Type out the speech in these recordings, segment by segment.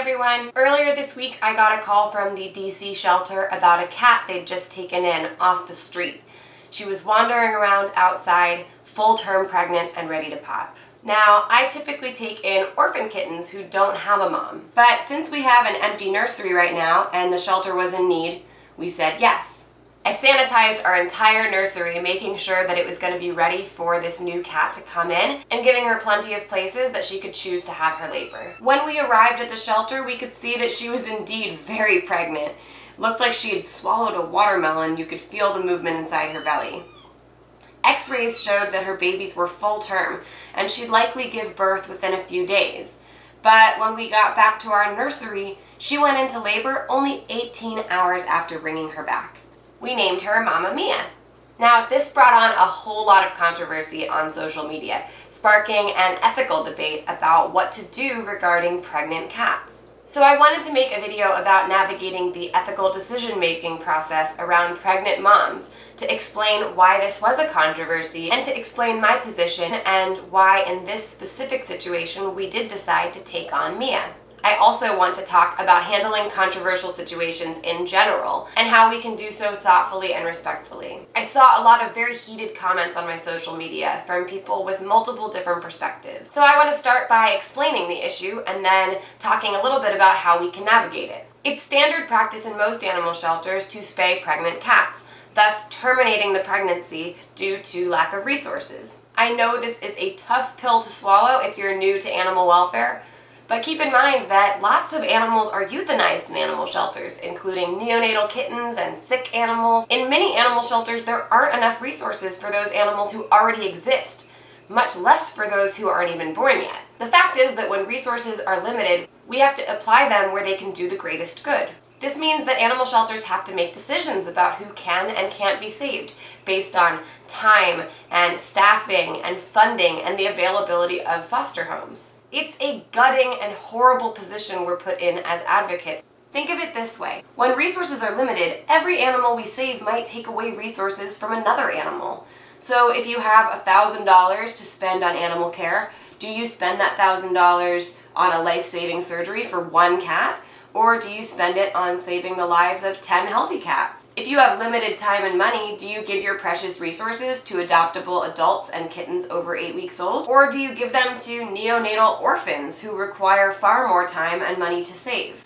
everyone! Earlier this week I got a call from the DC shelter about a cat they'd just taken in off the street. She was wandering around outside, full-term pregnant and ready to pop. Now, I typically take in orphan kittens who don't have a mom, but since we have an empty nursery right now and the shelter was in need, we said yes. I sanitized our entire nursery, making sure that it was going to be ready for this new cat to come in and giving her plenty of places that she could choose to have her labor. When we arrived at the shelter, we could see that she was indeed very pregnant. Looked like she had swallowed a watermelon. You could feel the movement inside her belly. X-rays showed that her babies were full term and she'd likely give birth within a few days. But when we got back to our nursery, she went into labor only 18 hours after bringing her back. We named her Mama Mia. Now, this brought on a whole lot of controversy on social media, sparking an ethical debate about what to do regarding pregnant cats. So I wanted to make a video about navigating the ethical decision-making process around pregnant moms to explain why this was a controversy and to explain my position and why in this specific situation we did decide to take on Mia. I also want to talk about handling controversial situations in general and how we can do so thoughtfully and respectfully. I saw a lot of very heated comments on my social media from people with multiple different perspectives. So I want to start by explaining the issue and then talking a little bit about how we can navigate it. It's standard practice in most animal shelters to spay pregnant cats, thus terminating the pregnancy due to lack of resources. I know this is a tough pill to swallow if you're new to animal welfare, but keep in mind that lots of animals are euthanized in animal shelters, including neonatal kittens and sick animals. In many animal shelters, there aren't enough resources for those animals who already exist, much less for those who aren't even born yet. The fact is that when resources are limited, we have to apply them where they can do the greatest good. This means that animal shelters have to make decisions about who can and can't be saved based on time and staffing and funding and the availability of foster homes. It's a gutting and horrible position we're put in as advocates. Think of it this way. When resources are limited, every animal we save might take away resources from another animal. So if you have $1,000 to spend on animal care, do you spend that $1,000 on a life-saving surgery for one cat? Or do you spend it on saving the lives of 10 healthy cats? If you have limited time and money, do you give your precious resources to adoptable adults and kittens over 8 weeks old? Or do you give them to neonatal orphans who require far more time and money to save?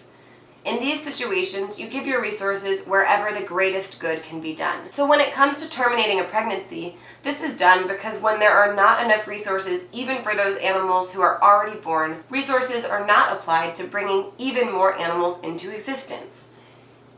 In these situations, you give your resources wherever the greatest good can be done. So when it comes to terminating a pregnancy, this is done because when there are not enough resources even for those animals who are already born, resources are not applied to bringing even more animals into existence.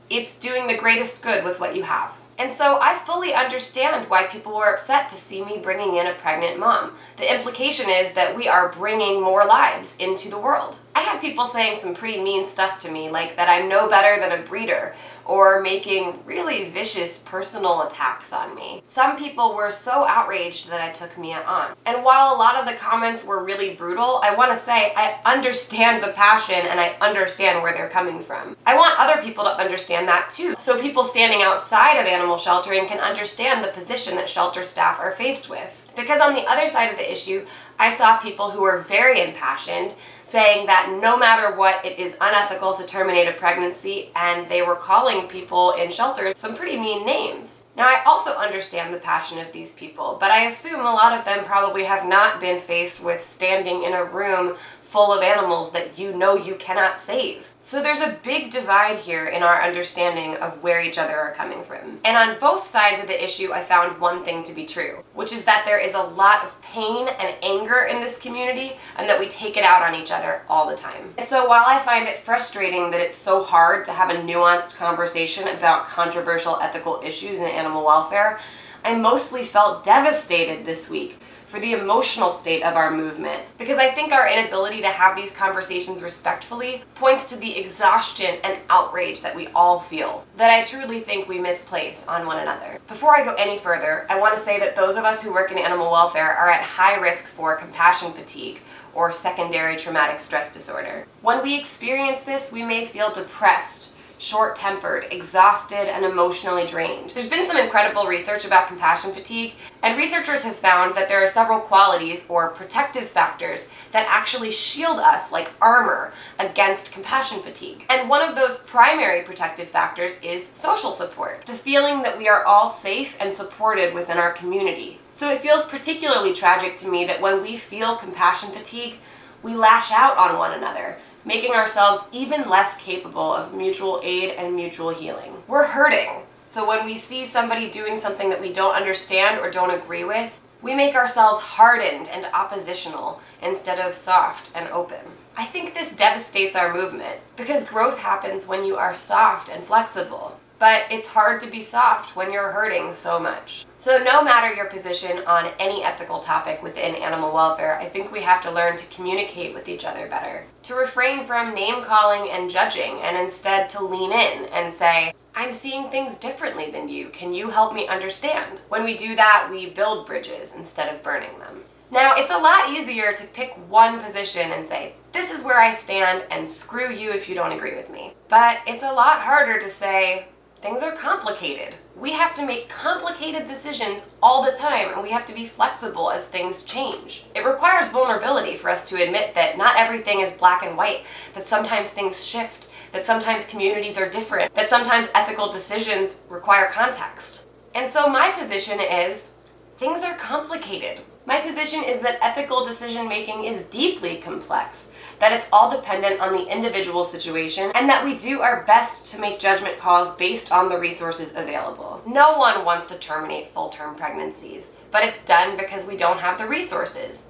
It's doing the greatest good with what you have. And so I fully understand why people were upset to see me bringing in a pregnant mom. The implication is that we are bringing more lives into the world. I had people saying some pretty mean stuff to me, like that I'm no better than a breeder, or making really vicious personal attacks on me. Some people were so outraged that I took Mia on. And while a lot of the comments were really brutal, I want to say I understand the passion and I understand where they're coming from. I want other people to understand that too, so people standing outside of animal sheltering can understand the position that shelter staff are faced with. Because on the other side of the issue, I saw people who were very impassioned saying that no matter what, it is unethical to terminate a pregnancy, and they were calling people in shelters some pretty mean names. Now, I also understand the passion of these people, but I assume a lot of them probably have not been faced with standing in a room full of animals that you know you cannot save. So there's a big divide here in our understanding of where each other are coming from. And on both sides of the issue, I found one thing to be true, which is that there is a lot of pain and anger in this community and that we take it out on each other all the time. And so while I find it frustrating that it's so hard to have a nuanced conversation about controversial ethical issues in animal welfare, I mostly felt devastated this week for the emotional state of our movement, because I think our inability to have these conversations respectfully points to the exhaustion and outrage that we all feel, that I truly think we misplace on one another. Before I go any further, I want to say that those of us who work in animal welfare are at high risk for compassion fatigue or secondary traumatic stress disorder. When we experience this, we may feel depressed, short-tempered, exhausted, and emotionally drained. There's been some incredible research about compassion fatigue, and researchers have found that there are several qualities or protective factors that actually shield us like armor against compassion fatigue. And one of those primary protective factors is social support, the feeling that we are all safe and supported within our community. So it feels particularly tragic to me that when we feel compassion fatigue, we lash out on one another, making ourselves even less capable of mutual aid and mutual healing. We're hurting, so when we see somebody doing something that we don't understand or don't agree with, we make ourselves hardened and oppositional instead of soft and open. I think this devastates our movement because growth happens when you are soft and flexible. But it's hard to be soft when you're hurting so much. So no matter your position on any ethical topic within animal welfare, I think we have to learn to communicate with each other better, to refrain from name-calling and judging, and instead to lean in and say, I'm seeing things differently than you. Can you help me understand? When we do that, we build bridges instead of burning them. Now, it's a lot easier to pick one position and say, this is where I stand, and screw you if you don't agree with me. But it's a lot harder to say, things are complicated. We have to make complicated decisions all the time, and we have to be flexible as things change. It requires vulnerability for us to admit that not everything is black and white, that sometimes things shift, that sometimes communities are different, that sometimes ethical decisions require context. And so my position is, things are complicated. My position is that ethical decision making is deeply complex, that it's all dependent on the individual situation, and that we do our best to make judgment calls based on the resources available. No one wants to terminate full-term pregnancies, but it's done because we don't have the resources.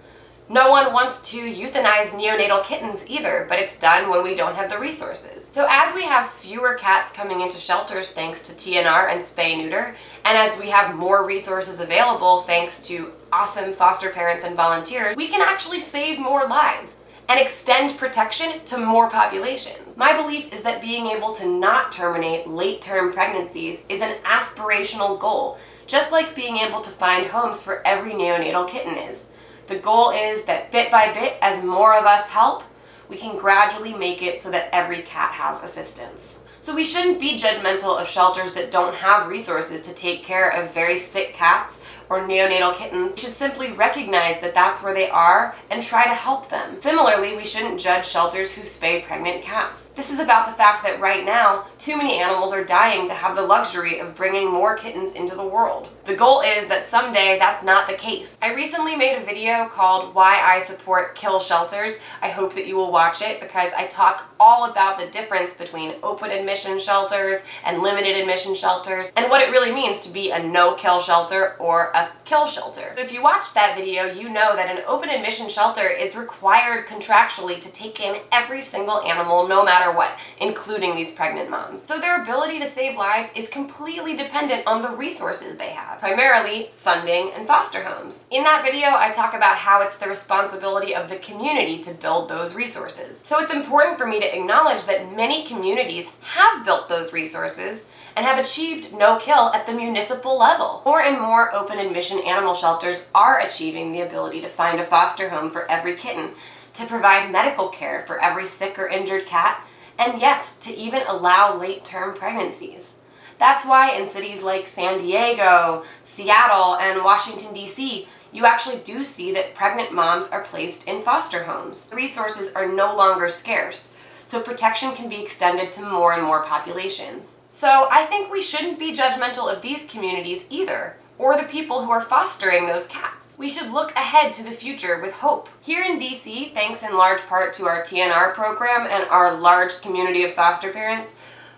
No one wants to euthanize neonatal kittens either, but it's done when we don't have the resources. So as we have fewer cats coming into shelters thanks to TNR and spay-neuter, and as we have more resources available thanks to awesome foster parents and volunteers, we can actually save more lives and extend protection to more populations. My belief is that being able to not terminate late-term pregnancies is an aspirational goal, just like being able to find homes for every neonatal kitten is. The goal is that bit by bit, as more of us help, we can gradually make it so that every cat has assistance. So we shouldn't be judgmental of shelters that don't have resources to take care of very sick cats or neonatal kittens. We should simply recognize that that's where they are and try to help them. Similarly, we shouldn't judge shelters who spay pregnant cats. This is about the fact that right now, too many animals are dying to have the luxury of bringing more kittens into the world. The goal is that someday that's not the case. I recently made a video called Why I Support Kill Shelters. I hope that you will watch it because I talk all about the difference between open admission shelters and limited admission shelters and what it really means to be a no-kill shelter or a kill shelter. If you watched that video, you know that an open admission shelter is required contractually to take in every single animal no matter what, including these pregnant moms. So their ability to save lives is completely dependent on the resources they have, primarily funding and foster homes. In that video, I talk about how it's the responsibility of the community to build those resources. So it's important for me to acknowledge that many communities have built those resources and have achieved no-kill at the municipal level. More and more open admission animal shelters are achieving the ability to find a foster home for every kitten, to provide medical care for every sick or injured cat, and yes, to even allow late-term pregnancies. That's why in cities like San Diego, Seattle, and Washington, D.C., you actually do see that pregnant moms are placed in foster homes. The resources are no longer scarce, so protection can be extended to more and more populations. So I think we shouldn't be judgmental of these communities either, or the people who are fostering those cats. We should look ahead to the future with hope. Here in DC, thanks in large part to our TNR program and our large community of foster parents,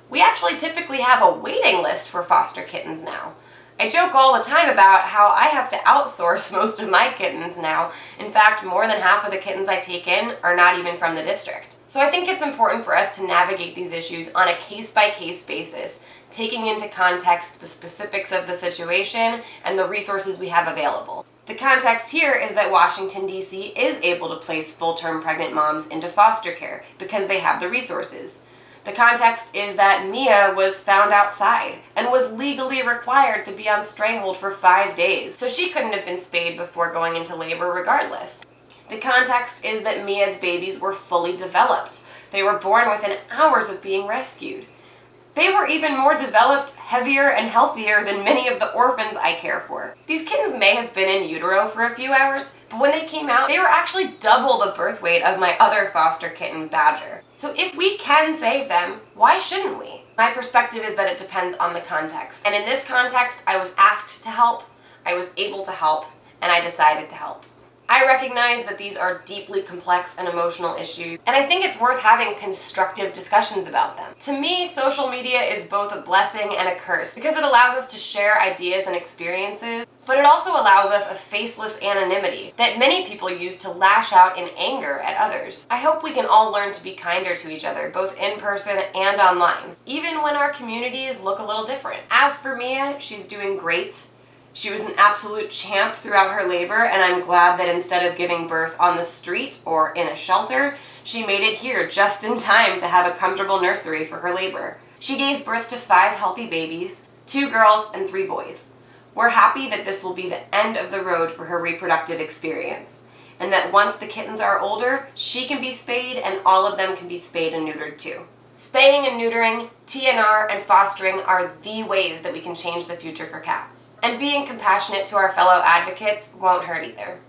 we actually typically have a waiting list for foster kittens now. I joke all the time about how I have to outsource most of my kittens now. In fact, more than half of the kittens I take in are not even from the district. So I think it's important for us to navigate these issues on a case-by-case basis, taking into context the specifics of the situation and the resources we have available. The context here is that Washington, D.C. is able to place full-term pregnant moms into foster care because they have the resources. The context is that Mia was found outside and was legally required to be on stray hold for 5 days, so she couldn't have been spayed before going into labor regardless. The context is that Mia's babies were fully developed. They were born within hours of being rescued. They were even more developed, heavier, and healthier than many of the orphans I care for. These kittens may have been in utero for a few hours, but when they came out, they were actually double the birth weight of my other foster kitten, Badger. So if we can save them, why shouldn't we? My perspective is that it depends on the context. And in this context, I was asked to help, I was able to help, and I decided to help. I recognize that these are deeply complex and emotional issues, and I think it's worth having constructive discussions about them. To me, social media is both a blessing and a curse because it allows us to share ideas and experiences, but it also allows us a faceless anonymity that many people use to lash out in anger at others. I hope we can all learn to be kinder to each other, both in person and online, even when our communities look a little different. As for Mia, she's doing great. She was an absolute champ throughout her labor, and I'm glad that instead of giving birth on the street or in a shelter, she made it here just in time to have a comfortable nursery for her labor. She gave birth to 5 healthy babies, 2 girls and 3 boys. We're happy that this will be the end of the road for her reproductive experience, and that once the kittens are older, she can be spayed and all of them can be spayed and neutered too. Spaying and neutering, TNR, and fostering are the ways that we can change the future for cats. And being compassionate to our fellow advocates won't hurt either.